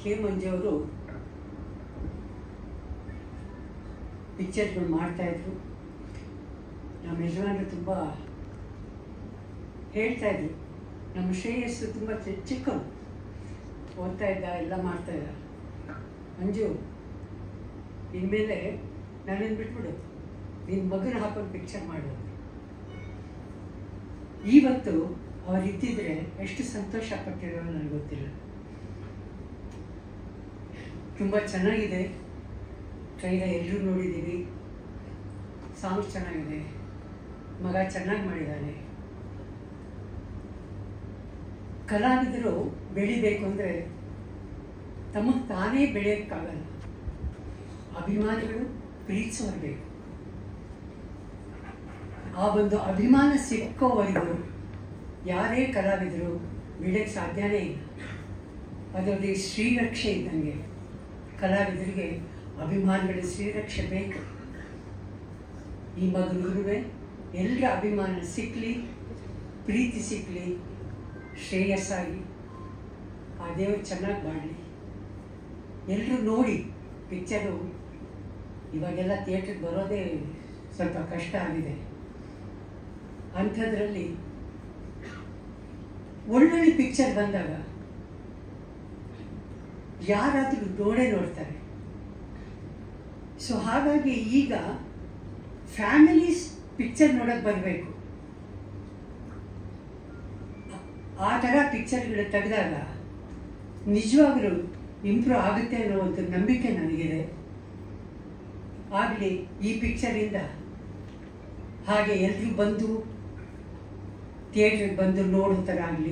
K ಮಂಜು ಪಿಕ್ಚರ್ಗಳು ಮಾಡ್ತಾಯಿದ್ರು. ನಮ್ಮ ಯಜಮಾನರು ತುಂಬ ಹೇಳ್ತಾಯಿದ್ರು. ನಮ್ಮ ಶ್ರೇಯಸ್ಸು ತುಂಬ ಚಿಕ್ಕವು, ಓದ್ತಾ ಇದ್ದ, ಎಲ್ಲ ಮಾಡ್ತಾಯಿದ್ದ. ಮಂಜು, ಇನ್ಮೇಲೆ ನನ್ನನ್ನು ಬಿಟ್ಬಿಡು, ನಿನ್ನ ಮಗನ ಹಾಕೊಂಡು ಪಿಕ್ಚರ್ ಮಾಡೋದು. ಇವತ್ತು ಅವರಿದ್ದಿದ್ರೆ ಎಷ್ಟು ಸಂತೋಷ ಪಟ್ಟಿರೋ ನನಗೆ ಗೊತ್ತಿಲ್ಲ. ತುಂಬ ಚೆನ್ನಾಗಿದೆ. ಟ್ರೈಲರ್ ಎಲ್ಲರೂ ನೋಡಿದ್ದೀವಿ. ಸಾಂಗ್ಸ್ ಚೆನ್ನಾಗಿದೆ. ಮಗ ಚೆನ್ನಾಗಿ ಮಾಡಿದ್ದಾನೆ. ಕಲಾವಿದರು ಬೆಳಿಬೇಕು ಅಂದರೆ ತಮಗೆ ತಾನೇ ಬೆಳೆಯೋಕ್ಕಾಗಲ್ಲ. ಅಭಿಮಾನಿಗಳು ಪ್ರೀತಿಸೋರು ಬೇಕು. ಆ ಒಂದು ಅಭಿಮಾನ ಸಿಕ್ಕೋವರೆಗೂ ಯಾರೇ ಕಲಾವಿದರು ಬೆಳೆಯೋಕ್ಕೆ ಸಾಧ್ಯನೇ ಇಲ್ಲ. ಅದರಲ್ಲಿ ಶ್ರೀರಕ್ಷೆ ಇದ್ದಂಗೆ ಕಲಾವಿದರಿಗೆ ಅಭಿಮಾನಿಗಳ ಶ್ರೀರಕ್ಷೆ ಬೇಕು. ಈ ಮಗನಿಗೂ ಎಲ್ಲರ ಅಭಿಮಾನ ಸಿಕ್ಕಲಿ, ಪ್ರೀತಿ ಸಿಕ್ಕಲಿ, ಶ್ರೇಯಸ್ಸಾಗಿ ಆ ದೇವರು ಚೆನ್ನಾಗಿ ಮಾಡಲಿ. ಎಲ್ಲರೂ ನೋಡಿ ಪಿಕ್ಚರು. ಇವಾಗೆಲ್ಲ ಥಿಯೇಟ್ರಿಗೆ ಬರೋದೇ ಸ್ವಲ್ಪ ಕಷ್ಟ ಆಗಿದೆ. ಅಂಥದ್ರಲ್ಲಿ ಒಳ್ಳೊಳ್ಳೆ ಪಿಕ್ಚರ್ ಬಂದಾಗ ಯಾರಾದರೂ ನೋಡ್ತಾರೆ. ಸೊ ಹಾಗಾಗಿ ಈಗ ಫ್ಯಾಮಿಲೀಸ್ ಪಿಕ್ಚರ್ ನೋಡೋಕ್ಕೆ ಬರಬೇಕು. ಆ ಥರ ಪಿಕ್ಚರ್ಗಳು ತೆಗೆದಾಗ ನಿಜವಾಗ್ಲೂ ಇಂಪ್ರೂವ್ ಆಗುತ್ತೆ ಅನ್ನೋ ಒಂದು ನಂಬಿಕೆ ನನಗಿದೆ. ಆಗಲಿ ಈ ಪಿಕ್ಚರಿಂದ ಹಾಗೆ ಎಲ್ಲರೂ ಬಂದು ಥಿಯೇಟ್ರಿಗೆ ಬಂದು ನೋಡೋ ಥರ ಆಗಲಿ,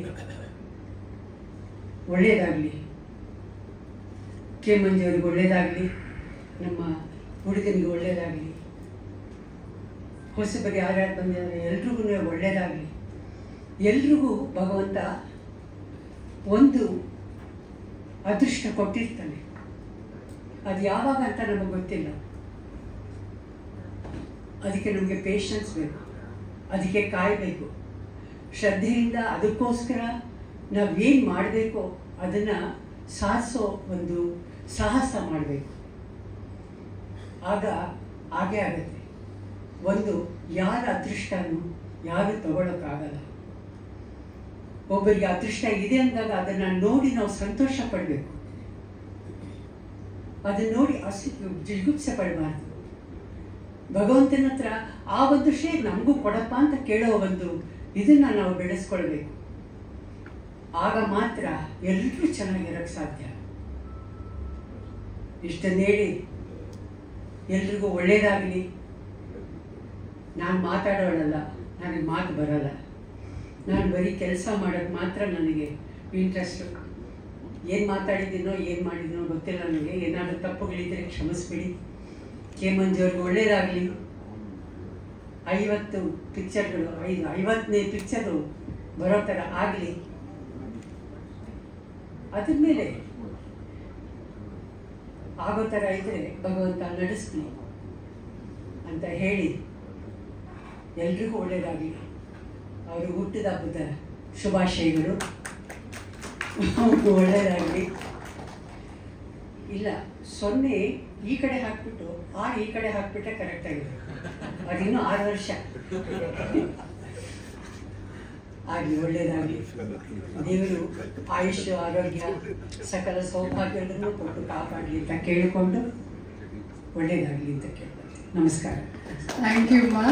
ಒಳ್ಳೆಯದಾಗಲಿ. ಕೆ ಮಂಜು ಅವ್ರಿಗೆ ಒಳ್ಳೆಯದಾಗಲಿ, ನಮ್ಮ ಹುಡುಗನಿಗೆ ಒಳ್ಳೆಯದಾಗಲಿ, ಹೊಸಬರಿ ಯಾರ್ಯಾರು ಬಂದಿದ್ದಾರೆ ಎಲ್ರಿಗೂ ಒಳ್ಳೆಯದಾಗಲಿ. ಎಲ್ರಿಗೂ ಭಗವಂತ ಒಂದು ಅದೃಷ್ಟ ಕೊಟ್ಟಿರ್ತಾನೆ. ಅದು ಯಾವಾಗ ಅಂತ ನಮಗೆ ಗೊತ್ತಿಲ್ಲ. ಅದಕ್ಕೆ ನಮಗೆ ಪೇಷನ್ಸ್ ಬೇಕು, ಅದಕ್ಕೆ ಕಾಯಬೇಕು, ಶ್ರದ್ಧೆಯಿಂದ ಅದಕ್ಕೋಸ್ಕರ ನಾವೇನು ಮಾಡಬೇಕೋ ಅದನ್ನು ಸಾಧಿಸೋ ಒಂದು ಸಾಹಸ ಮಾಡಬೇಕು. ಆಗ ಹಾಗೇ ಆಗುತ್ತೆ. ಒಂದು ಯಾರ ಅದೃಷ್ಟನೂ ಯಾರು ತಗೊಳ್ಳೋಕ್ಕಾಗಲ್ಲ. ಒಬ್ಬರಿಗೆ ಅದೃಷ್ಟ ಇದೆ ಅಂದಾಗ ಅದನ್ನು ನೋಡಿ ನಾವು ಸಂತೋಷ ಪಡಬೇಕು. ಅದನ್ನು ನೋಡಿ ಜಿಗುಪ್ಸೆ ಪಡಬಾರ್ದು. ಭಗವಂತನ ಹತ್ರ ಆ ಒಂದು ಶ್ರೇಯ ನಮಗೂ ಕೊಡಪ್ಪ ಅಂತ ಕೇಳೋ ಒಂದು ಇದನ್ನು ನಾವು ಬೆಳೆಸ್ಕೊಳ್ಬೇಕು. ಆಗ ಮಾತ್ರ ಎಲ್ಲರೂ ಚೆನ್ನಾಗಿರೋಕ್ಕೆ ಸಾಧ್ಯ. ಇಷ್ಟನ್ನು ಹೇಳಿ ಎಲ್ರಿಗೂ ಒಳ್ಳೆಯದಾಗಲಿ. ನಾನು ಮಾತಾಡೋಳಲ್ಲ, ನನಗೆ ಮಾತು ಬರೋಲ್ಲ. ನಾನು ಬರೀ ಕೆಲಸ ಮಾಡೋಕ್ಕೆ ಮಾತ್ರ ನನಗೆ ಇಂಟ್ರೆಸ್ಟು. ಏನು ಮಾತಾಡಿದ್ದೀನೋ ಏನು ಮಾಡಿದ್ದೀನೋ ಗೊತ್ತಿಲ್ಲ ನನಗೆ. ಏನಾದರೂ ತಪ್ಪುಗಳಿದ್ದರೆ ಕ್ಷಮಿಸ್ಬಿಡಿ. ಕೆ ಮಂಜು ಅವ್ರಿಗೆ ಒಳ್ಳೆಯದಾಗಲಿ. 50 ಪಿಕ್ಚರ್ಗಳು 50ನೇ ಪಿಕ್ಚರು ಬರೋ ಥರ ಆಗಲಿ. ಅದ್ರ ಮೇಲೆ ಆಗೋ ಥರ ಇದ್ದರೆ ಭಗವಂತ ನಡೆಸಲಿ ಅಂತ ಹೇಳಿ ಎಲ್ರಿಗೂ ಒಳ್ಳೆಯದಾಗಲಿ. ಅವರು ಹುಟ್ಟಿದ ಹಬ್ಬದ ಶುಭಾಶಯಗಳು. ಒಳ್ಳೆಯದಾಗಲಿ. ಇಲ್ಲ 0 ಈ ಕಡೆ ಹಾಕ್ಬಿಟ್ಟು 6 ಈ ಕಡೆ ಹಾಕ್ಬಿಟ್ರೆ ಕರೆಕ್ಟಾಗಿದೆ. ಅದಿನ್ನೂ 6 ವರ್ಷ ಆಗಲಿ. ಒಳ್ಳೆಯದಾಗಲಿ. ದೇವರು ಆಯುಷ್ಯ, ಆರೋಗ್ಯ, ಸಕಲ ಸೌಭಾಗ್ಯಗಳನ್ನು ಕೊಟ್ಟು ಕಾಪಾಡಲಿ ಅಂತ ಕೇಳಿಕೊಂಡು ಒಳ್ಳೆಯದಾಗಲಿ ಅಂತ ಕೇಳ್ಬೋದು. ನಮಸ್ಕಾರ. ಥ್ಯಾಂಕ್ ಯು ಮಾ.